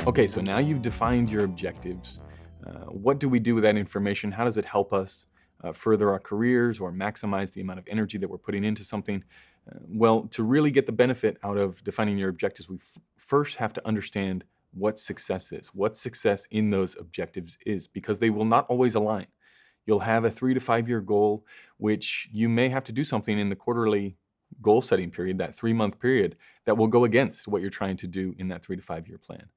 Okay, so now you've defined your objectives. What do we do with that information? How does it help us further our careers or maximize the amount of energy that we're putting into something? Well, to really get the benefit out of defining your objectives, we first have to understand what success is, what success in those objectives is, because they will not always align. You'll have a 3 to 5 year goal, which you may have to do something in the quarterly goal setting period, that 3 month period, that will go against what you're trying to do in that 3 to 5 year plan.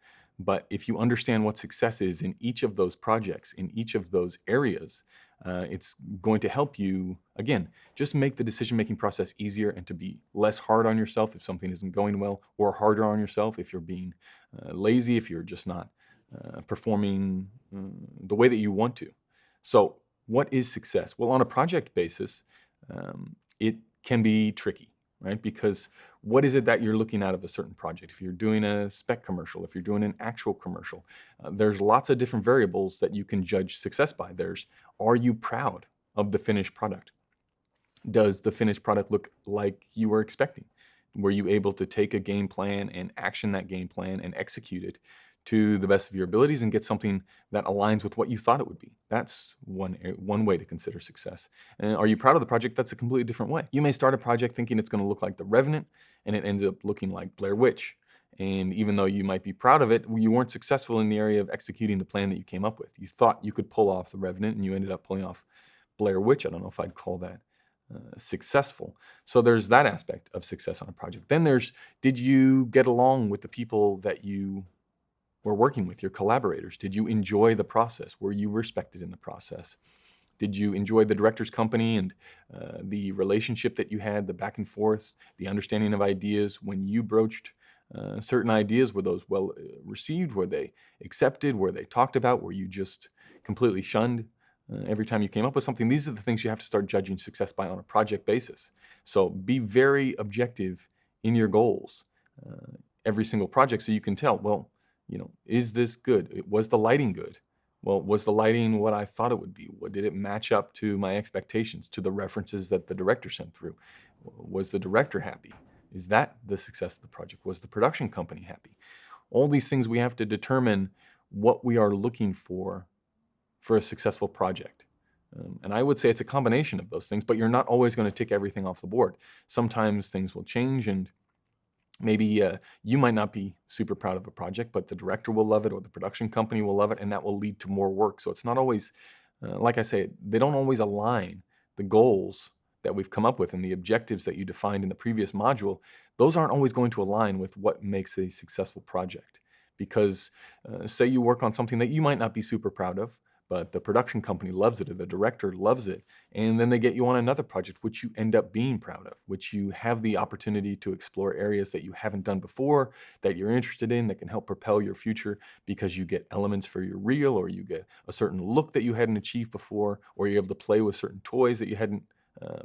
But if you understand what success is in each of those projects, in each of those areas, it's going to help you, again, just make the decision making process easier and to be less hard on yourself if something isn't going well, or harder on yourself if you're being lazy, if you're just not performing the way that you want to. So, what is success? Well, on a project basis, it can be tricky, right? Because what is it that you're looking at of a certain project? If you're doing a spec commercial, if you're doing an actual commercial, there's lots of different variables that you can judge success by. Are you proud of the finished product? Does the finished product look like you were expecting? Were you able to take a game plan and action that game plan and execute it to the best of your abilities and get something that aligns with what you thought it would be? That's one way to consider success. And are you proud of the project? That's a completely different way. You may start a project thinking it's going to look like The Revenant, and it ends up looking like Blair Witch. And even though you might be proud of it, you weren't successful in the area of executing the plan that you came up with. You thought you could pull off The Revenant, and you ended up pulling off Blair Witch. I don't know if I'd call that successful. So there's that aspect of success on a project. Then did you get along with the people that you were working with, your collaborators? Did you enjoy the process? Were you respected in the process? Did you enjoy the director's company and the relationship that you had, the back and forth, the understanding of ideas when you broached certain ideas? Were those well received? Were they accepted? Were they talked about? Were you just completely shunned every time you came up with something? These are the things you have to start judging success by on a project basis. So be very objective in your goals every single project, so you can tell, well, is this good? Was the lighting good? Well, was the lighting what I thought it would be? Did it match up to my expectations, to the references that the director sent through? Was the director happy? Is that the success of the project? Was the production company happy? All these things we have to determine what we are looking for a successful project. And I would say it's a combination of those things, but you're not always going to tick everything off the board. Sometimes things will change, and maybe you might not be super proud of a project, but the director will love it or the production company will love it, and that will lead to more work. So it's not always, like I say, they don't always align. The goals that we've come up with and the objectives that you defined in the previous module, those aren't always going to align with what makes a successful project. Because say you work on something that you might not be super proud of, but the production company loves it or the director loves it, and then they get you on another project which you end up being proud of, which you have the opportunity to explore areas that you haven't done before, that you're interested in, that can help propel your future because you get elements for your reel, or you get a certain look that you hadn't achieved before, or you're able to play with certain toys that you hadn't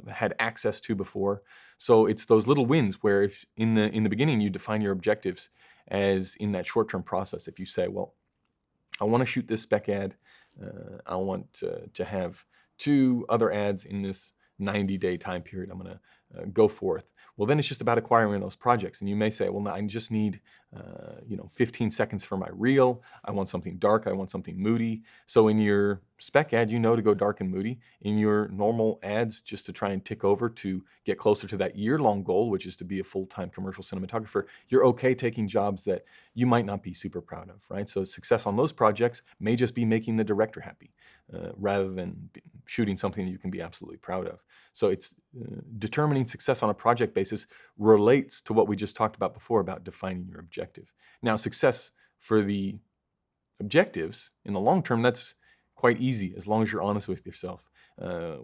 had access to before. So it's those little wins where if in the beginning you define your objectives as in that short-term process. If you say, well, I want to shoot this spec ad, I want to have 2 other ads in this 90-day time period, I'm going to go forth. Well, then it's just about acquiring those projects. And you may say, well, no, I just need 15 seconds for my reel. I want something dark. I want something moody. So in your spec ad, to go dark and moody. In your normal ads, just to try and tick over to get closer to that year-long goal, which is to be a full-time commercial cinematographer, you're okay taking jobs that you might not be super proud of, right? So success on those projects may just be making the director happy rather than shooting something that you can be absolutely proud of. So it's determining success on a project basis relates to what we just talked about before about defining your objective. Now, success for the objectives in the long term, that's quite easy as long as you're honest with yourself,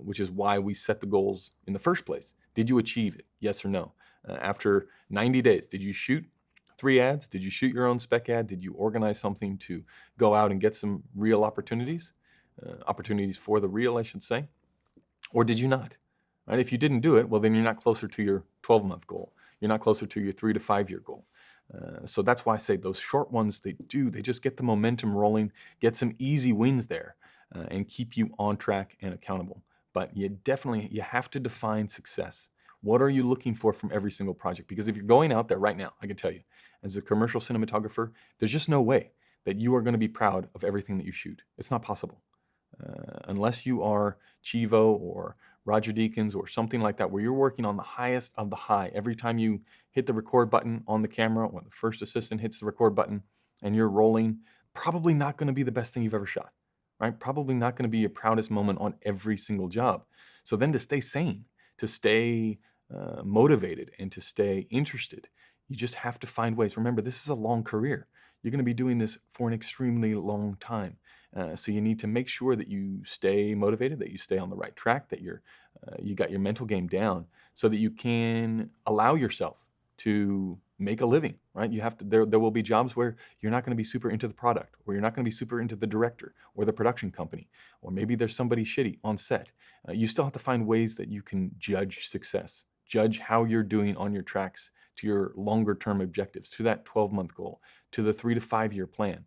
which is why we set the goals in the first place. Did you achieve it? Yes or no? After 90 days, did you shoot 3 ads? Did you shoot your own spec ad? Did you organize something to go out and get some real opportunities? Opportunities for the reel, I should say. Or did you not? Right? If you didn't do it, well, then you're not closer to your 12-month goal. You're not closer to your 3 to 5 year goal. So that's why I say those short ones, they just get the momentum rolling, get some easy wins there, and keep you on track and accountable. But you have to define success. What are you looking for from every single project? Because if you're going out there right now, I can tell you, as a commercial cinematographer, there's just no way that you are going to be proud of everything that you shoot. It's not possible. Unless you are Chivo or Roger Deakins or something like that, where you're working on the highest of the high. Every time you hit the record button on the camera, or the first assistant hits the record button and you're rolling, probably not going to be the best thing you've ever shot, right? Probably not going to be your proudest moment on every single job. So then to stay sane, to stay motivated, and to stay interested, you just have to find ways. Remember, this is a long career. You're going to be doing this for an extremely long time. So you need to make sure that you stay motivated, that you stay on the right track, that you got your mental game down, so that you can allow yourself to make a living, right? You have to. There will be jobs where you're not going to be super into the product, or you're not going to be super into the director or the production company, or maybe there's somebody shitty on set. You still have to find ways that you can judge success, judge how you're doing on your tracks to your longer term objectives, to that 12-month goal, to the 3 to 5 year plan.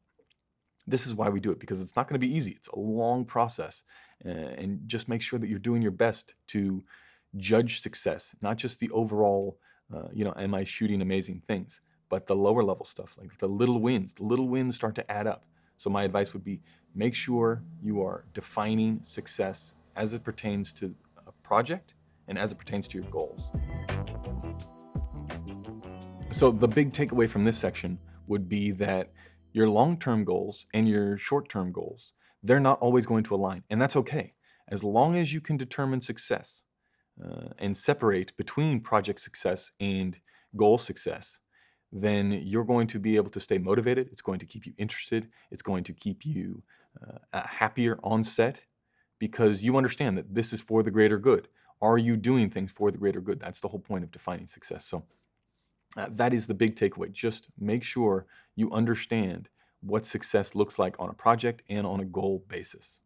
This is why we do it, because it's not going to be easy. It's a long process. And just make sure that you're doing your best to judge success, not just the overall, am I shooting amazing things, but the lower level stuff, like the little wins. The little wins start to add up. So my advice would be, make sure you are defining success as it pertains to a project and as it pertains to your goals. So the big takeaway from this section would be that your long-term goals and your short-term goals, they're not always going to align, and that's okay. As long as you can determine success and separate between project success and goal success, then you're going to be able to stay motivated. It's going to keep you interested. It's going to keep you happier on set, because you understand that this is for the greater good. Are you doing things for the greater good? That's the whole point of defining success. So that is the big takeaway. Just make sure you understand what success looks like on a project and on a goal basis.